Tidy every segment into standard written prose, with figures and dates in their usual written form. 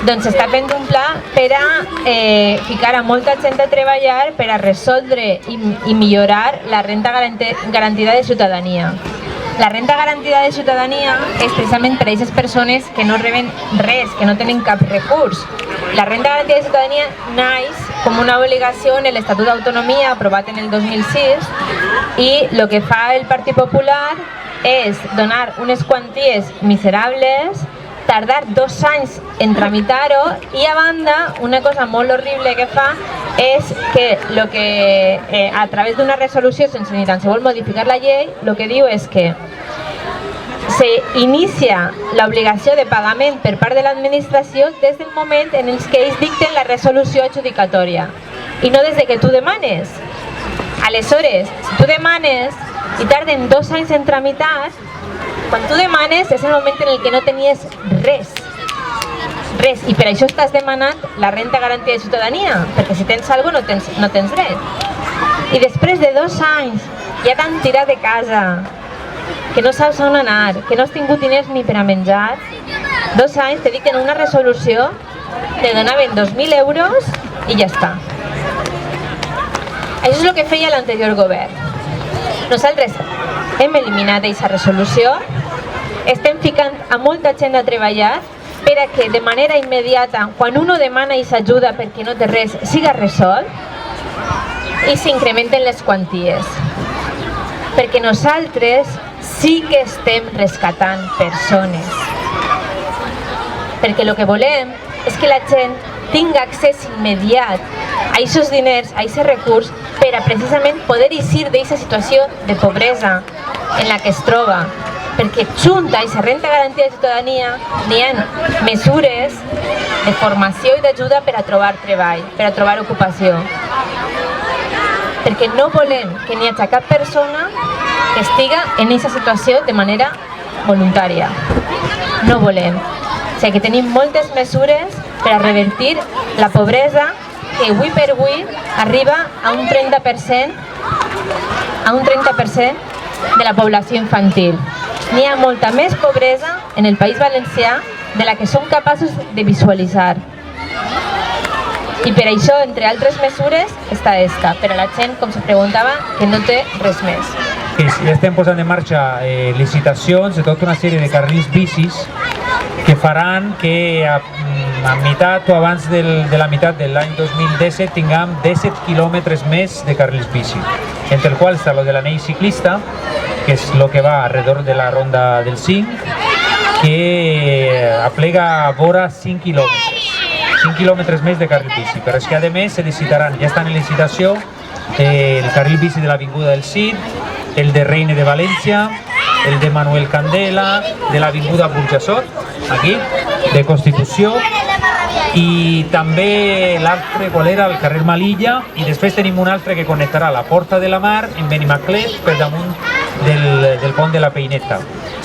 Doncs s'està fent un pla per a ficar a molta gent a treballar per a resoldre i millorar la renda garantida de ciutadania. La renda garantida de ciutadania és precisament per a aquestes persones que no reben res, que no tenen cap recurs. La renda garantida de ciutadania naix com una obligació en l'Estatut d'Autonomia aprovat en el 2006 i el que fa el Partit Popular és donar unes quanties miserables, tardar 2 anys en tramitar-ho i a banda una cosa molt horrible que fa és que a través d'una resolució sense ni tan sols modificar la llei el que diu és que s'inicia l'obligació de pagament per part de l'administració des del moment en el que ells dicten la resolució adjudicatòria i no des que tu demanes. Aleshores, si tu demanes i tarden 2 anys en tramitar, quan tu demanes és el moment en el que no tenies res, i per això estàs demanant la renta garantida de ciutadania, perquè si tens alguna cosa no tens res. I després de 2 anys ja t'han tirat de casa, que no saps on anar, que no has tingut diners ni per a menjar, 2 anys te dicten una resolució, te donaven 2.000 euros i ja està. Això és el que feia l'anterior govern. Nosaltres hem eliminat aquesta resolució, estem ficant a molta gent a treballar per a que de manera immediata, quan uno demana aquesta ajuda perquè no té res, siga resolt i s'incrementen les quanties. Perquè nosaltres sí que estem rescatant persones. Perquè el que volem és que la gent tingui accés immediat a aquests diners, a aquest recurs, per a precisament poder eixir d'aquesta situació de pobresa en la que es troba. Perquè junt a aquesta renta garantida de ciutadania n'hi ha mesures de formació i d'ajuda per a trobar treball, per a trobar ocupació. Perquè no volem que n'hi hagi cap persona que estiga en aquesta situació de manera voluntària. No volem. O sigui que tenim moltes mesures per a revertir la pobresa que avui per avui arriba a un 30% de la població infantil. N'hi ha molta més pobresa en el País Valencià de la que som capaços de visualitzar. I per això, entre altres mesures, està esta, per a la gent, com se preguntava, que no té res més. Ja estem posant en marxa licitacions de tota una sèrie de carrils bicis que faran que a meitat o abans de la meitat de l'any 2017 tinguem 17 quilòmetres més de carrils bici, entre el qual està el de l'anell ciclista, que és el que va alrededor de la ronda del 5, que aplega vora 5 quilòmetres més de carril bici. Però és que a més se licitaran, ja estan en licitació, el carril bici de l'Avinguda del Cid, el de Reine de València, el de Manuel Candela, de l'Avinguda Burjassot, aquí, de Constitució, i també l'altre, qual era, el carrer Malilla, i després tenim un altre que connectarà la Porta de la Mar en Benimaclet per damunt del pont de la Peineta.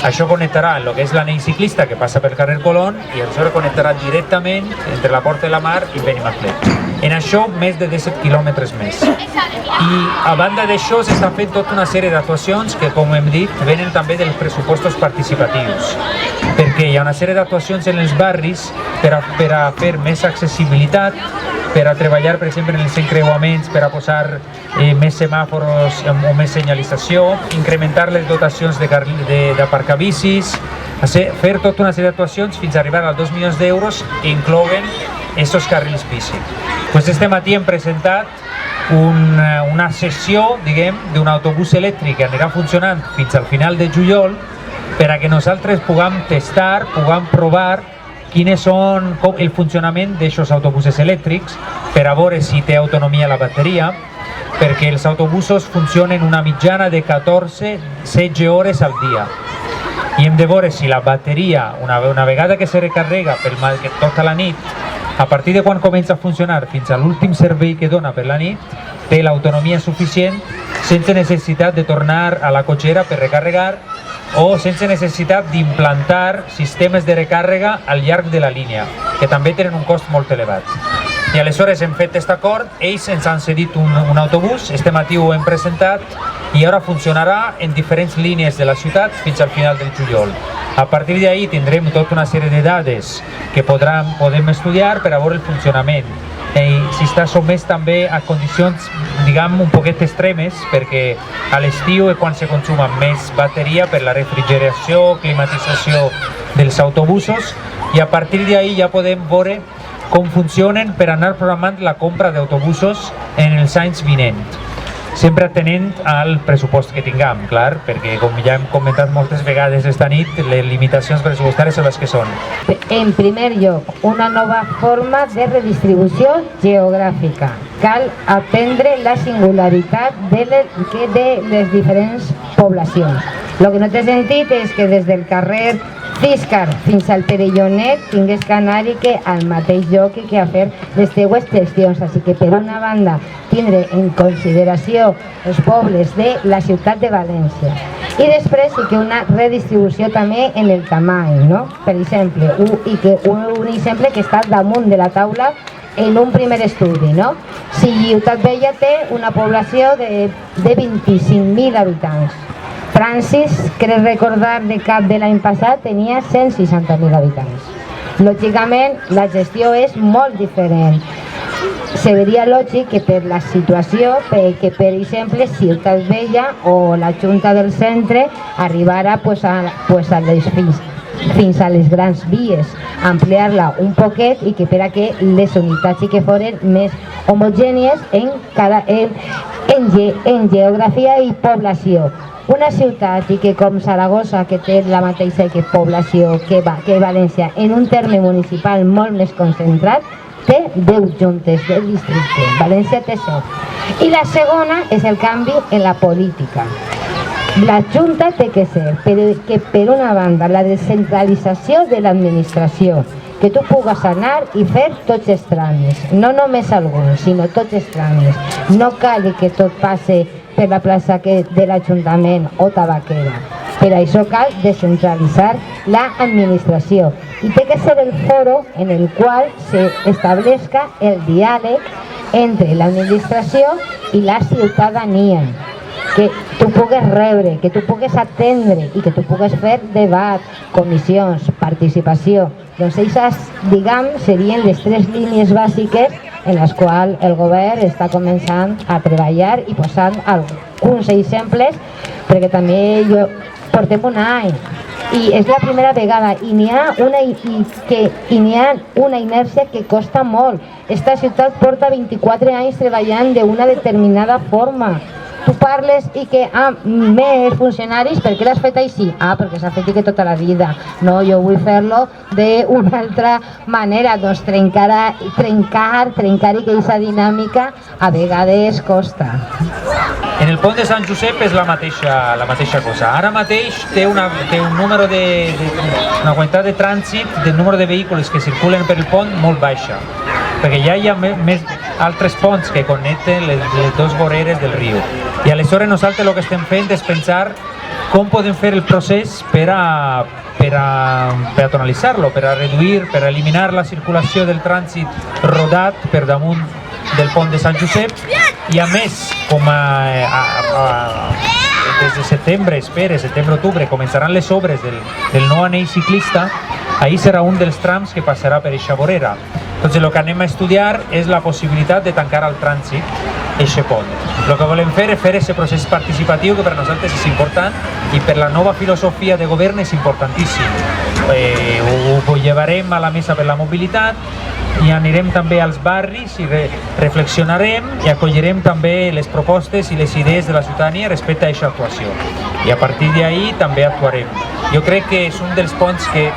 Això connectarà el que és l'anell ciclista que passa pel carrer Colón i això connectarà directament entre la Porta de la Mar i Benimaclet. En això, més de 17 quilòmetres més. I a banda d'això s'està fent tota una sèrie d'actuacions que, com hem dit, venen també dels pressupostos participatius. Perquè hi ha una sèrie d'actuacions en els barris per a fer més accessibilitat, per a treballar, per exemple, en els encreuaments, per a posar més semàfors o més senyalització, incrementar les dotacions d'aparcabicis, fer tota una sèrie d'actuacions fins a arribar als 2 milions d'euros que inclouen aquests carrils bici. Este matí hem presentat una sessió, diguem, d'un autobús elèctric que anirà funcionant fins al final de juliol per a que nosaltres puguem testar, puguem provar quines són el funcionament d'aquests autobusos elèctrics per a veure si té autonomia la bateria, perquè els autobusos funcionen una mitjana de 14-16 hores al dia. I hem de veure si la bateria, una vegada que se recarrega tota la nit, a partir de quan comença a funcionar fins a l'últim servei que dona per la nit, té l'autonomia suficient sense necessitat de tornar a la cotxera per recarregar o sense necessitat d'implantar sistemes de recàrrega al llarg de la línia, que també tenen un cost molt elevat. I aleshores hem fet aquest acord, ells ens han cedit un autobús, este matí ho hem presentat i ara funcionarà en diferents línies de la ciutat fins al final del juliol. A partir d'ahí tindrem tota una sèrie de dades que podem estudiar per a veure el funcionament. I si està sotmès també a condicions, diguem, un poquet extremes, perquè a l'estiu és quan se consuma més bateria per la refrigeració, climatització dels autobusos, i a partir d'ahí ja podem veure com funcionen per anar programant la compra d'autobusos en els anys vinents. Sempre atenent al pressupost que tinguem, clar, perquè com ja hem comentat moltes vegades esta nit, les limitacions pressupostàries són les que són. En primer lloc, una nova forma de redistribució geogràfica. Cal atendre la singularitat de les diferents poblacions. El que no té sentit és que des del carrer Ciscar fins al Perellonet tingués que anar-hi al mateix lloc i que a fer les teues gestions. Així que per una banda tindre en consideració els pobles de la ciutat de València i després sí que una redistribució també en el tamany, no? Per exemple, un exemple que està damunt de la taula en un primer estudi, no? Si Ciutat Vella té una població de 25.000 habitants, Francis, crec recordar de cap de l'any passat, tenia 160.000 habitants. Lògicament, la gestió és molt diferent. Seria lògic que per la situació, que per exemple Ciutat Vella o la Junta del Centre arribara fins a les grans vies, ampliar-la un poquet i que per a que les unitats sí que foren més homogènies en geografia i població. Una ciutat i que com Saragossa, que té la mateixa població que València, en un terme municipal molt més concentrat, té 10 juntes del districte. València té 7. I la segona és el canvi en la política. La Junta té que ser, que per una banda, la descentralització de l'administració, que tu pugues anar i fer tots els tràmits, no només alguns, sinó tots els tràmits. No cal que tot passe per la plaça de l'Ajuntament o Tabaquera. Per això cal descentralitzar l'administració i té que ser el foro en el qual s'establesca el diàleg entre l'administració i la ciutadania, que tu pugues rebre, que tu pugues atendre i que tu pugues fer debat, comissions, participació. Doncs aquestes, diguem, serien les 3 línies bàsiques en les quals el govern està començant a treballar i posant alguns exemples, perquè també portem un any i és la primera vegada i n'hi ha una inèrcia que costa molt. Esta ciutat porta 24 anys treballant d'una determinada forma. Tu parles i que més funcionaris, per què l'has fet així? Perquè s'ha fet que tota la vida. No, jo vull fer-lo d'una altra manera. Doncs trencar i que aquesta dinàmica a vegades costa. En el pont de Sant Josep és la mateixa cosa. Ara mateix té un número una quantitat de trànsit, de número de vehicles que circulen per el pont molt baixa, perquè ja hi ha més altres ponts que connecten les dues voreres del riu. I aleshores nosaltres el que estem fent és pensar com podem fer el procés per a peatonalitzar-lo, per a reduir, per a eliminar la circulació del trànsit rodat per damunt del pont de Sant Josep. I a més, com des de setembre-octubre, començaran les obres del nou anell ciclista, ahir serà un dels trams que passarà per eixa vorera. Doncs el que anem a estudiar és la possibilitat de tancar al trànsit eixe pont. El que volem fer és fer aquest procés participatiu que per nosaltres és important i per la nova filosofia de govern és importantíssim. Ho llevarem a la mesa per la mobilitat i anirem també als barris i reflexionarem i acollirem també les propostes i les idees de la ciutadania respecte a aquesta actuació. I a partir d'ahí també actuarem. Jo crec que és un dels ponts que,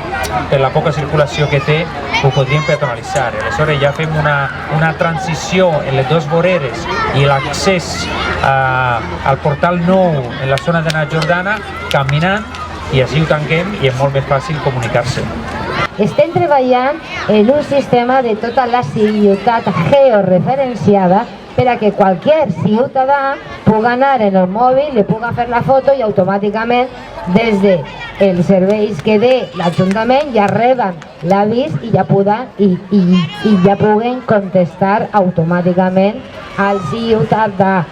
per la poca circulació que té, ho podríem peatonalitzar. Aleshores ja fem una transició en les dues voreres i l'accés al portal nou en la zona de la Jordana caminant i així ho tanquem i és molt més fàcil comunicar-se. Estem treballant en un sistema de tota la ciutat georreferenciada per a que qualsevol ciutadà pugui anar en el mòbil, li pugui fer la foto i automàticament des dels serveis que té l'Ajuntament ja reben l'avís i ja puguen contestar automàticament al ciutadà.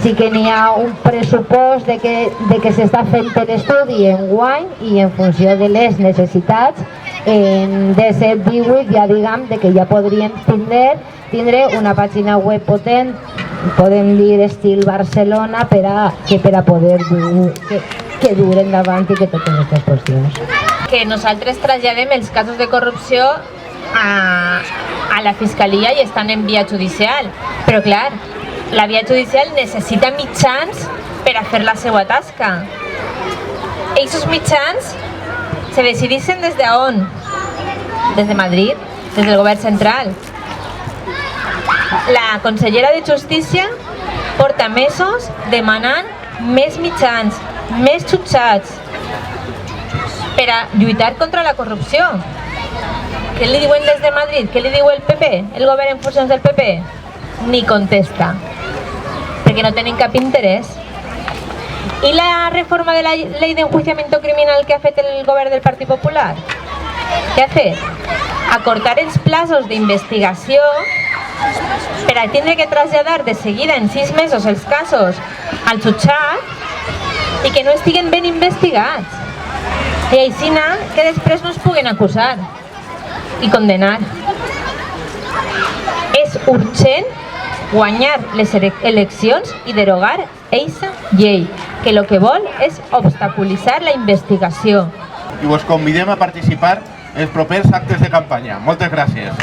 Sí que n'hi ha un pressupost de que s'està fent l'estudi enguany i en funció de les necessitats en 17-18 ja diguem que ja podríem tindre una pàgina web potent, podem dir estil Barcelona, per a poder que dur endavant i que totes aquestes qüestions. Que nosaltres traslladem els casos de corrupció a la Fiscalia i estan en via judicial, però clar, la via judicial necessita mitjans per a fer la seva tasca. Aquests mitjans se decideixen des d'on? Des de Madrid, des del govern central. La consellera de Justícia porta mesos demanant més mitjans, més jutjats per a lluitar contra la corrupció. Què li diuen des de Madrid? Què li diu el PP? El govern en funcions del PP? Ni contesta, perquè no tenen cap interès. I la reforma de la ley de enjuiciamiento criminal que ha fet el govern del Partit Popular? Què ha fet? Acortar els plazos d'investigació per a tindre que traslladar de seguida en 6 mesos els casos al jutjat i que no estiguen ben investigats. I així que després no es puguen acusar i condenar. És urgent guanyar les eleccions i derogar aquesta llei, que el que vol és obstaculitzar la investigació. I us convidem a participar en els propers actes de campanya. Moltes gràcies.